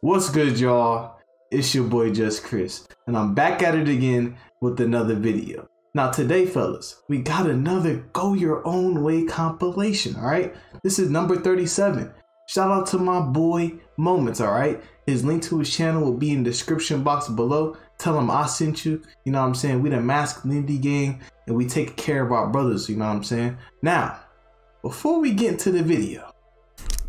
What's good, y'all? It's your boy Just Chris, and I'm back at it again with another video. Now today, fellas, we got another Go Your Own Way compilation, alright? This is number 37. Shout out to my boy Moments, alright? His link to his channel will be in the description box below. Tell him I sent you. You know what I'm saying? We the masculinity gang, and we take care of our brothers, you know what I'm saying? Now, before we get into the video,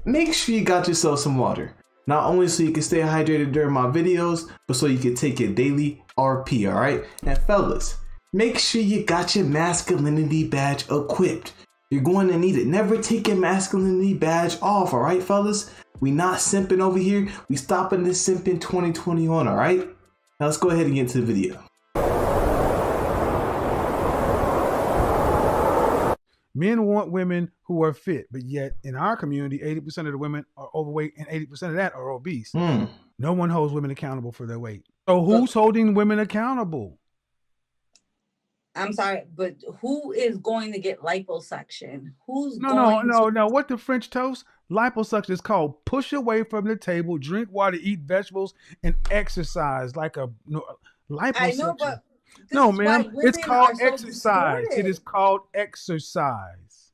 make sure you got yourself some water. Not only so you can stay hydrated during my videos, but so you can take your daily RP, alright? And fellas, make sure you got your masculinity badge equipped. You're going to need it. Never take your masculinity badge off, alright, fellas? We not simping over here. We stopping this simping 2021, alright? Now let's go ahead and get into the video. Men want women who are fit, but yet in our community, 80% of the women are overweight and 80% of that are obese. No one holds women accountable for their weight. So who's holding women accountable? I'm sorry, but who is going to get liposuction? No. What the French toast? Liposuction is called push away from the table, drink water, eat vegetables, and exercise like a liposuction. I know, but no, ma'am, it's called exercise. It is called exercise.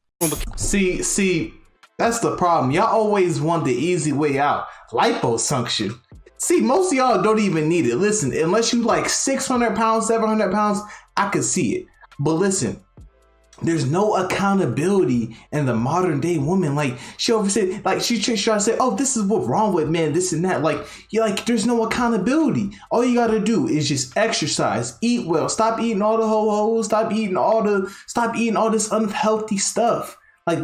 See, that's the problem. Y'all always want the easy way out. Liposuction. See, most of y'all don't even need it. Listen, unless you like 600 pounds, 700 pounds, I could see it. But listen, there's no accountability in the modern day woman. Like she always said, like she tries to say, oh, this is what's wrong with men, this and that. Like you're like, there's no accountability. All you gotta do is just exercise, eat well, stop eating all the ho-hos, stop eating all this unhealthy stuff. Like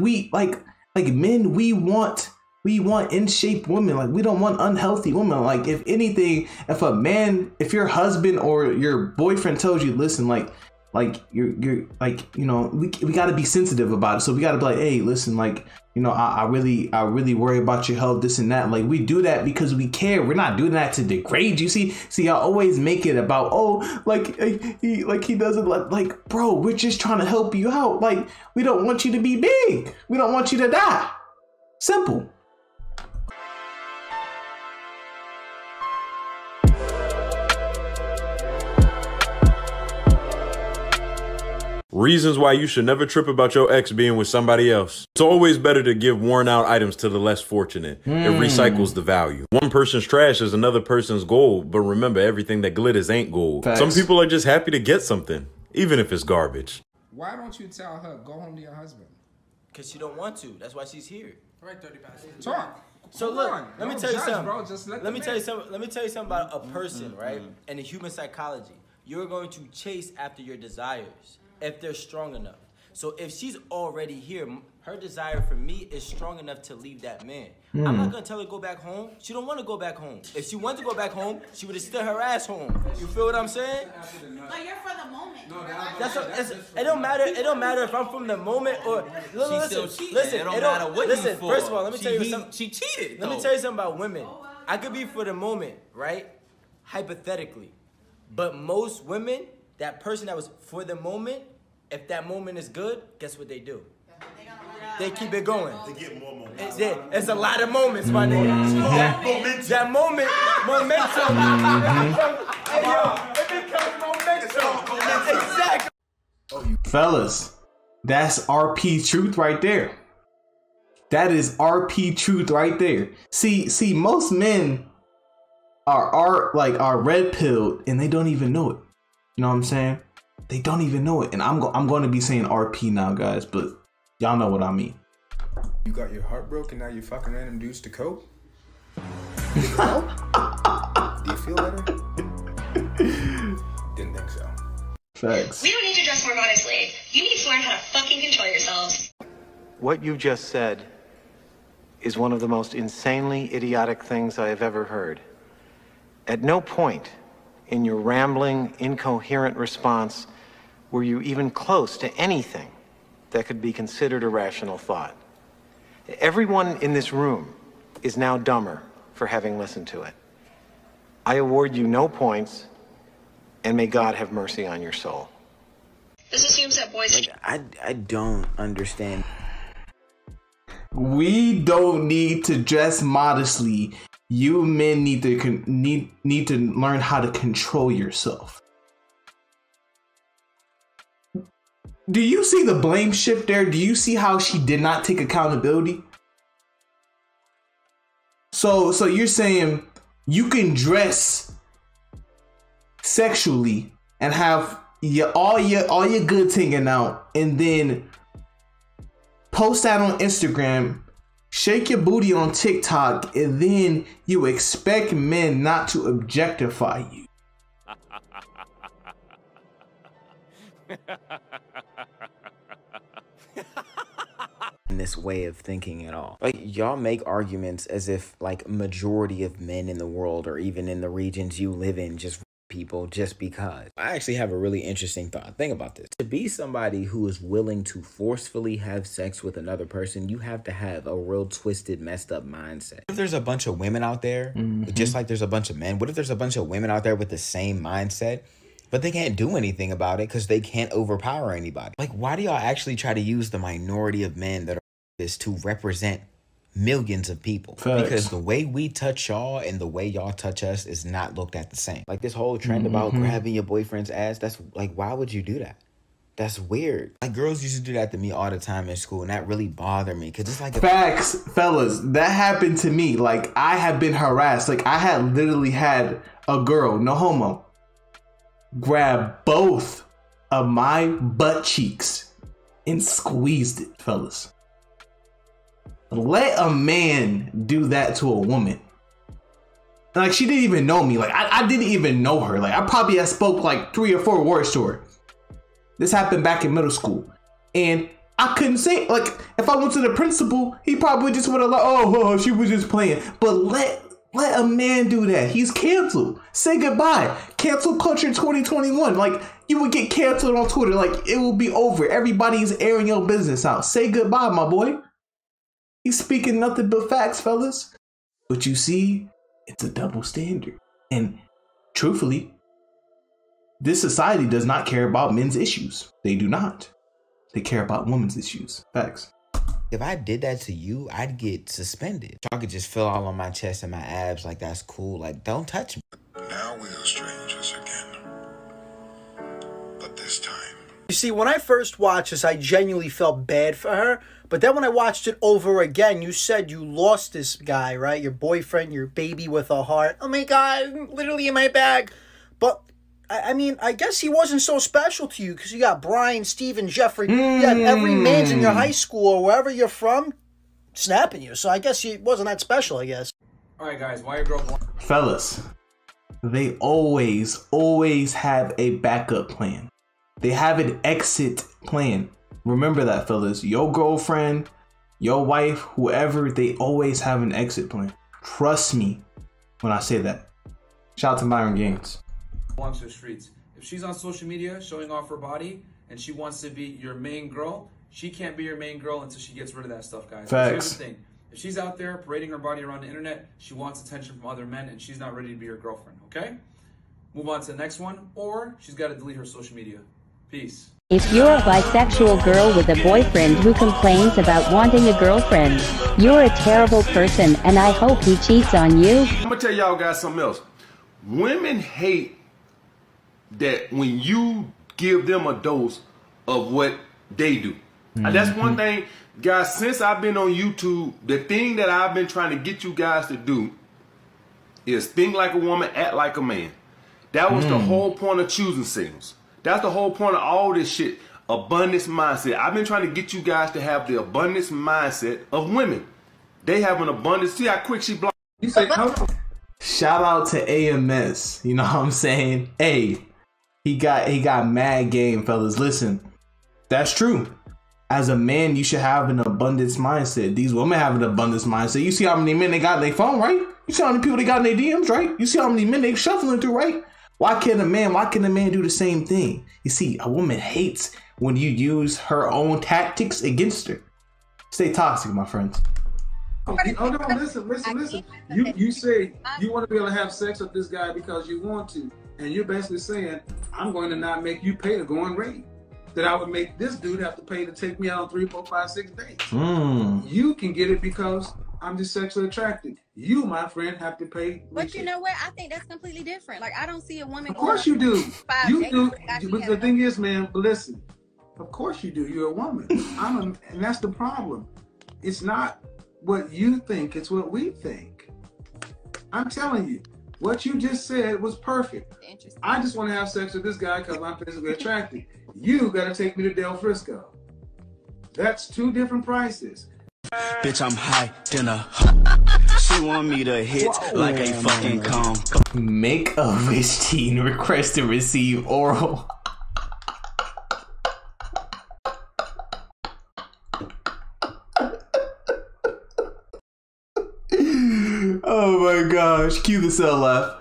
men, we want in shape women. Like we don't want unhealthy women. Like if anything, if your husband or your boyfriend tells you, listen, you're like, you know, we got to be sensitive about it. So we got to be like, hey, listen, like, you know, I really worry about your health, this and that. Like we do that because we care. We're not doing that to degrade you. See, y'all always make it about, oh, he doesn't like, bro, we're just trying to help you out. Like we don't want you to be big. We don't want you to die. Simple. Reasons why you should never trip about your ex being with somebody else. It's always better to give worn out items to the less fortunate. It recycles the value. One person's trash is another person's gold, but remember, everything that glitters ain't gold. Facts. Some people are just happy to get something, even if it's garbage. Why don't you tell her, go home to your husband? Because she don't want to. That's why she's here. Right, 30 pounds. Talk. So look, let me tell you something. Bro, just let me tell you something about a person, right? And the human psychology. You're going to chase after your desires if they're strong enough. So if she's already here, her desire for me is strong enough to leave that man. I'm not gonna tell her to go back home. She don't want to go back home. If she wanted to go back home, she would have stood her ass home. You feel what I'm saying? But you're for the moment. No, it don't matter. It don't matter if I'm from the moment or listen. It don't matter what listen. First of all, let me tell you something. She cheated. Let me tell you something about women. I could be for the moment, right? Hypothetically, but most women, that person that was for the moment, if that moment is good, guess what they do? They keep it going. They get more moments. It's a lot of moments, my nigga. That moment, momentum. It becomes momentum. Exactly. Fellas, that's RP truth right there. That is RP truth right there. See, most men are red pilled and they don't even know it. You know what I'm saying? They don't even know it. And I'm going to be saying RP now, guys, but y'all know what I mean. You got your heart broken, now you fucking random dudes to cope? Do you feel better? Didn't think so. Facts. We don't need to dress more modestly. You need to learn how to fucking control yourselves. What you just said is one of the most insanely idiotic things I have ever heard. At no point in your rambling, incoherent response were you even close to anything that could be considered a rational thought. Everyone in this room is now dumber for having listened to it. I award you no points, and may God have mercy on your soul. This assumes that boys... I don't understand. We don't need to dress modestly. you men need to learn how to control yourself. Do you see the blame shift there? Do you see how she did not take accountability? So you're saying you can dress sexually and have all your goods hanging out, and then post that on Instagram, shake your booty on TikTok, and then you expect men not to objectify you. In this way of thinking at all. Like, y'all make arguments as if like majority of men in the world, or even in the regions you live in, just people just because. I actually have a really interesting thought. Think about this. To be somebody who is willing to forcefully have sex with another person, you have to have a real twisted, messed up mindset. If there's a bunch of women out there, just like there's a bunch of men, what if there's a bunch of women out there with the same mindset, but they can't do anything about it because they can't overpower anybody? Like, why do y'all actually try to use the minority of men that are this to represent millions of people? Facts. Because the way we touch y'all and the way y'all touch us is not looked at the same. Like, this whole trend about grabbing your boyfriend's ass, that's like, why would you do that? That's weird. Like, girls used to do that to me all the time in school, and that really bothered me because it's like facts, fellas. That happened to me. Like, I have been harassed. Like, I had literally had a girl, no homo, grab both of my butt cheeks and squeezed it, fellas. Let a man do that to a woman. Like, she didn't even know me. Like, I didn't even know her. Like, I probably had spoke like 3 or 4 words to her. This happened back in middle school. And I couldn't say, like, if I went to the principal, he probably just would have like, oh, she was just playing. But let a man do that. He's canceled. Say goodbye. Cancel culture 2021. Like, you would get canceled on Twitter. Like, it will be over. Everybody's airing your business out. Say goodbye, my boy. He's speaking nothing but facts, fellas. But you see, it's a double standard. And truthfully, this society does not care about men's issues. They do not. They care about women's issues. Facts. If I did that to you, I'd get suspended. Y'all could just feel all on my chest and my abs. Like, that's cool. Like, don't touch me. Now we are strangers again. But this time. You see, when I first watched this, I genuinely felt bad for her. But then when I watched it over again, you said you lost this guy, right? Your boyfriend, your baby with a heart. Oh my God, literally in my bag. But, I mean, I guess he wasn't so special to you because you got Brian, Steven, Jeffrey. You had every man's in your high school or wherever you're from snapping you. So I guess he wasn't that special, I guess. All right, guys, why your girl... Fellas, they always have a backup plan. They have an exit plan. Remember that, fellas. Your girlfriend, your wife, whoever, they always have an exit plan. Trust me when I say that. Shout out to Byron Gaines. Belongs to the streets. If she's on social media showing off her body and she wants to be your main girl, she can't be your main girl until she gets rid of that stuff, guys. Facts. Here's the thing. If she's out there parading her body around the internet, she wants attention from other men and she's not ready to be your girlfriend, okay? Move on to the next one, or she's got to delete her social media. Peace. If you're a bisexual girl with a boyfriend who complains about wanting a girlfriend, you're a terrible person, and I hope he cheats on you. I'm gonna tell y'all guys something else. Women hate that when you give them a dose of what they do. And that's one thing, guys, since I've been on YouTube, the thing that I've been trying to get you guys to do is think like a woman, act like a man. That was the whole point of choosing singles. That's the whole point of all this shit. Abundance mindset. I've been trying to get you guys to have the abundance mindset of women. They have an abundance. See how quick she blocked. You say, shout out to AMS. You know what I'm saying? Hey, he got mad game, fellas. Listen, that's true. As a man, you should have an abundance mindset. These women have an abundance mindset. You see how many men they got in their phone, right? You see how many people they got in their DMs, right? You see how many men they shuffling through, right? Why can't a man do the same thing? You see, a woman hates when you use her own tactics against her. Stay toxic, my friends. Oh no, listen. You say you want to be able to have sex with this guy because you want to. And you're basically saying, I'm going to not make you pay the going rate. That I would make this dude have to pay to take me out on 3, 4, 5, 6 dates. You can get it because I'm just sexually attracted. You, my friend, have to pay. But you know what? I think that's completely different. Like, I don't see a woman. Of course you do. You do. But the thing is, man, but listen. Of course you do. You're a woman. And that's the problem. It's not what you think. It's what we think. I'm telling you. What you just said was perfect. I just want to have sex with this guy because I'm physically attracted. You got to take me to Del Frisco. That's two different prices. Bitch, I'm high dinner. She want me to hit like a fucking comb. Make a rich teen request to receive oral. Oh my gosh, cue the cell laugh.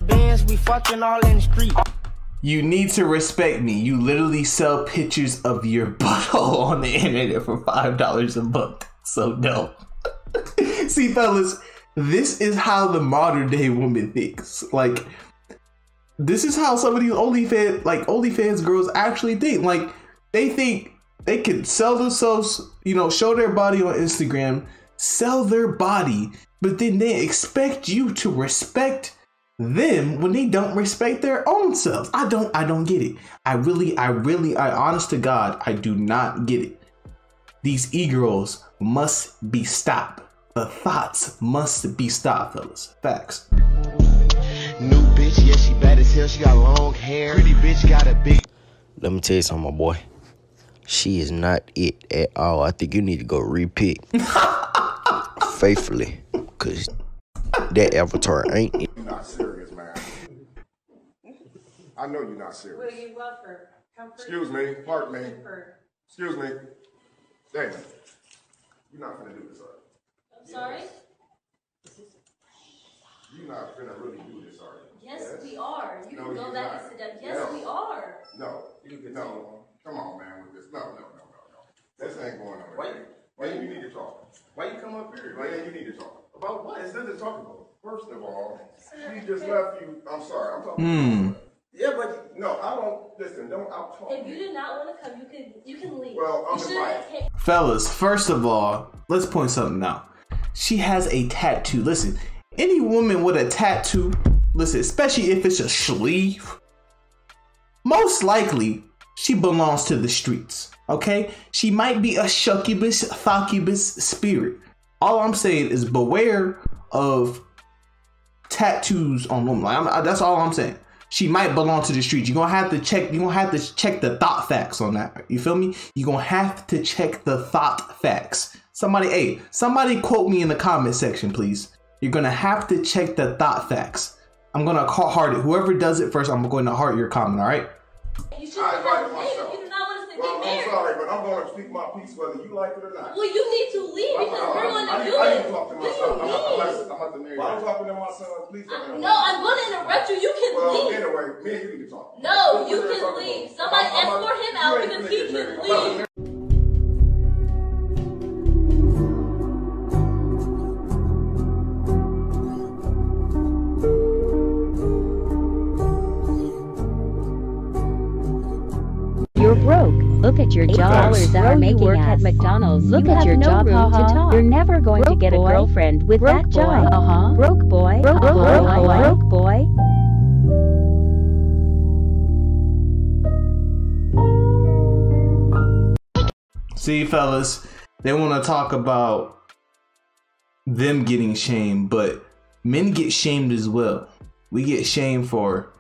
Bands, we fucking all in the street. You need to respect me. You literally sell pictures of your butthole on the internet for $5 a month. So no. See, fellas, this is how the modern day woman thinks. Like, this is how some of these OnlyFans girls actually think. Like, they think they can sell themselves, you know, show their body on Instagram, sell their body, but then they expect you to respect them when they don't respect their own selves. I don't get it. I honest to God, I do not get it. These e-girls must be stopped. The thoughts must be stopped, fellas. Facts. New bitch, yeah, she bad as hell. She got long hair. Pretty bitch got a big. Let me tell you something, my boy. She is not it at all. I think you need to go repick faithfully, cause that avatar ain't it. You're not serious, man. I know you're not serious. Will you love her? Excuse me, pardon me. Excuse me. Damon, you're not gonna do this, are you? I'm sorry? You're not gonna really do this, are you? Yes, we are. You can go back and sit down. Yes, we are. No. Come on, man, with this. No. This ain't going on. Why you need to talk? Why you come up here? Why you need to talk? About what? It's nothing to talk about. First of all, she just left you. I'm sorry. I'm talking. Yeah, but no, I don't. Listen, don't out talk. If you do not want to come, you can leave. Well, I'm invited. Fellas, first of all, let's point something out. She has a tattoo. Listen, any woman with a tattoo, listen, especially if it's a sleeve, most likely she belongs to the streets. Okay, she might be a succubus, thocubus spirit. All I'm saying is beware of tattoos on women. That's all I'm saying. She might belong to the streets. You're gonna have to check. You're gonna have to check the thought facts on that. You feel me? You're gonna have to check the thought facts. Somebody quote me in the comment section, please. You're gonna have to check the thought facts. I'm gonna heart it. Whoever does it first, I'm going to heart your comment. All right? You should have invited myself. You do not want us to get married. I'm sorry, but I'm going to speak my piece whether you like it or not. Well, you need to leave because we're going to do it. I need to talk to my son. I'm about to marry you. I'm talking to my son. Please don't. No, I'm going to interrupt you. You can leave. Anyway, me and you need to talk. No, you can leave. Somebody escort him out because he can leave. You're broke. Look at your job. Dollars that are making work at McDonald's. Look at your job. You're never going to get a girlfriend with that job. Broke boy. Broke boy. See, fellas, they want to talk about them getting shamed, but men get shamed as well. We get shamed for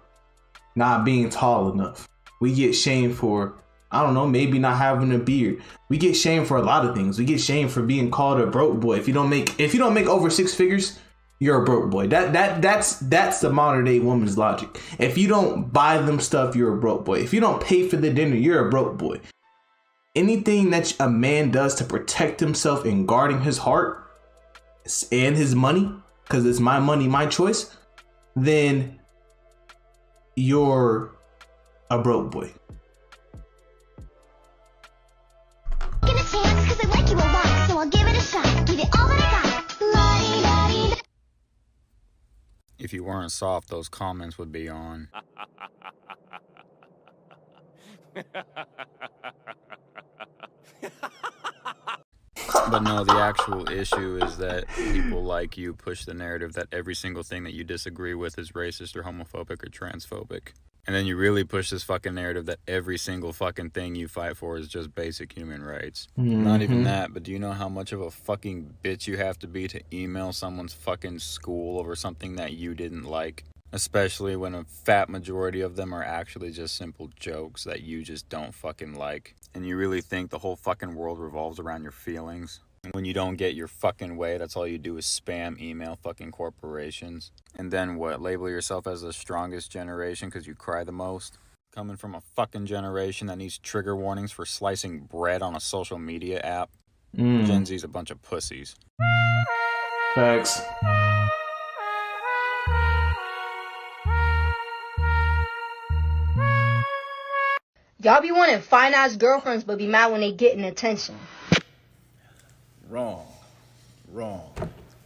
not being tall enough. We get shamed for, I don't know, maybe not having a beard. We get shamed for a lot of things. We get shamed for being called a broke boy. If you don't make over 6 figures, you're a broke boy. That's the modern day woman's logic. If you don't buy them stuff, you're a broke boy. If you don't pay for the dinner, you're a broke boy. Anything that a man does to protect himself in guarding his heart and his money, because it's my money, my choice, then you're a broke boy. Give it a chance, 'cause I like you a lot, so I'll give it a shot. Give it all that I got. If you weren't soft, those comments would be on. But no, the actual issue is that people like you push the narrative that every single thing that you disagree with is racist or homophobic or transphobic. And then you really push this fucking narrative that every single fucking thing you fight for is just basic human rights. Not even that, but do you know how much of a fucking bitch you have to be to email someone's fucking school over something that you didn't like? Especially when a fat majority of them are actually just simple jokes that you just don't fucking like. And you really think the whole fucking world revolves around your feelings? And when you don't get your fucking way, that's all you do is spam email fucking corporations. And then what, label yourself as the strongest generation because you cry the most? Coming from a fucking generation that needs trigger warnings for slicing bread on a social media app? Gen Z's a bunch of pussies. Facts. Y'all be wanting fine-ass girlfriends but be mad when they getting attention. Wrong.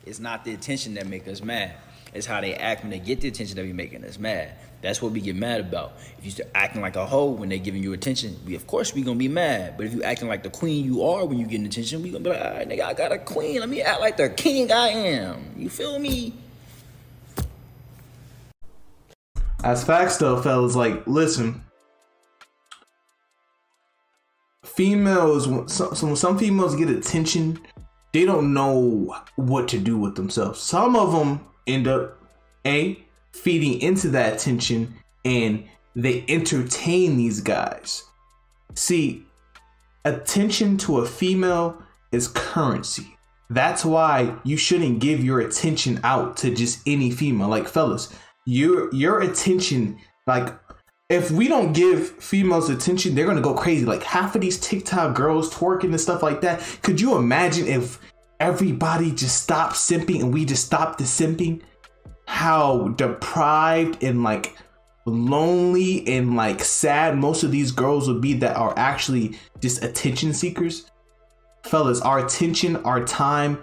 It's not the attention that make us mad. It's how they act when they get the attention that be making us mad. That's what we get mad about. If you start acting like a hoe when they giving you attention, of course we gonna be mad. But if you acting like the queen you are when you getting attention, we gonna be like, all right, nigga, I got a queen. Let me act like the king I am. You feel me? As facts though, fellas, like, listen. Females, when some females get attention, they don't know what to do with themselves. Some of them end up feeding into that attention and they entertain these guys. See, attention to a female is currency. That's why you shouldn't give your attention out to just any female. Like, fellas, your attention, like, if we don't give females attention, they're gonna go crazy. Like, half of these TikTok girls twerking and stuff like that. Could you imagine if everybody just stopped simping and we just stopped the simping? How deprived and like lonely and like sad most of these girls would be that are actually just attention seekers. Fellas, our attention, our time,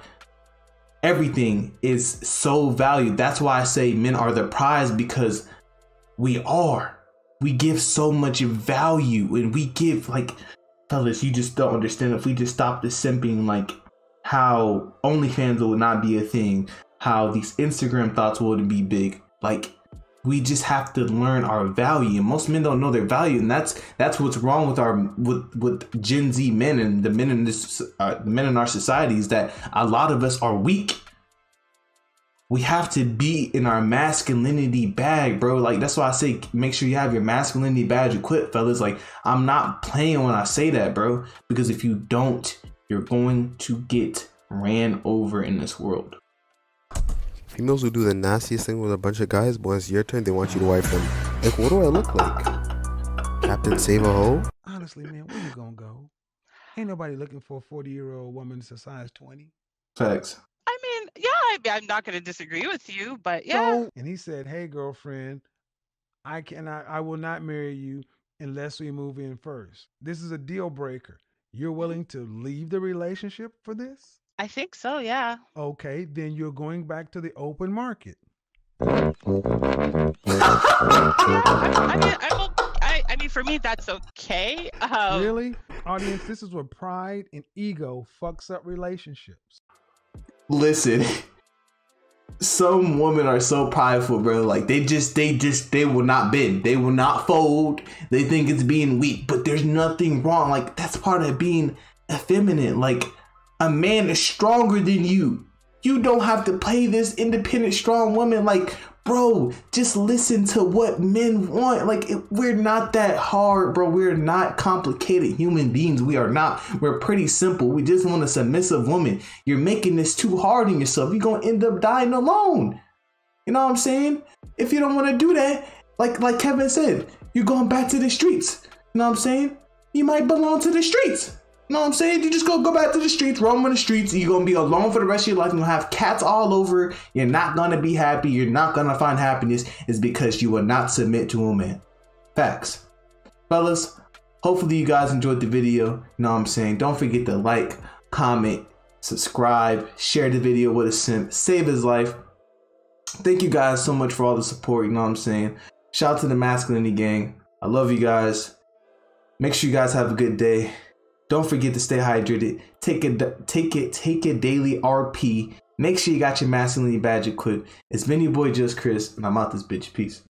everything is so valued. That's why I say men are the prize, because we give so much value, and we give, like, fellas, you just don't understand. If we just stop the simping, like how OnlyFans will not be a thing, how these Instagram thoughts wouldn't be big. Like, we just have to learn our value, and most men don't know their value, and that's what's wrong with Gen Z men and the men in the men in our society, is that a lot of us are weak. We have to be in our masculinity bag, bro. Like, that's why I say make sure you have your masculinity badge equipped, fellas. Like, I'm not playing when I say that, bro, because if you don't, you're going to get ran over in this world. Females who do the nastiest thing with a bunch of guys, but when it's your turn, they want you to wife them. Like, what do I look like? Captain Save a Hoe? Honestly, man, where you gonna go? Ain't nobody looking for a 40-year-old woman that's a size 20. Facts. I mean, yeah, I'm not going to disagree with you, but yeah. And he said, hey, girlfriend, I will not marry you unless we move in first. This is a deal breaker. You're willing to leave the relationship for this? I think so, yeah. Okay, then you're going back to the open market. I mean, for me, that's okay. Really? Audience, this is where pride and ego fucks up relationships. Listen, some women are so prideful, bro. Like, they will not bend. They will not fold. They think it's being weak, but there's nothing wrong. Like, that's part of being effeminate. Like, a man is stronger than you. You don't have to play this independent, strong woman. Like, bro, just listen to what men want. Like, we're not that hard, bro. We're not complicated human beings. We are not. We're pretty simple. We just want a submissive woman. You're making this too hard on yourself. You're going to end up dying alone. You know what I'm saying? If you don't want to do that, like Kevin said, you're going back to the streets. You know what I'm saying? You might belong to the streets. You know what I'm saying? You just go back to the streets, roam in the streets, and you're going to be alone for the rest of your life. You're going to have cats all over. You're not going to be happy. You're not going to find happiness. It's because you will not submit to a man. Facts. Fellas, hopefully you guys enjoyed the video. You know what I'm saying? Don't forget to like, comment, subscribe, share the video with a simp. Save his life. Thank you guys so much for all the support. You know what I'm saying? Shout out to the Masculinity Gang. I love you guys. Make sure you guys have a good day. Don't forget to stay hydrated. Take a daily RP. Make sure you got your masculinity badge equipped. It's been your boy Just Chris, and I'm out this bitch. Peace.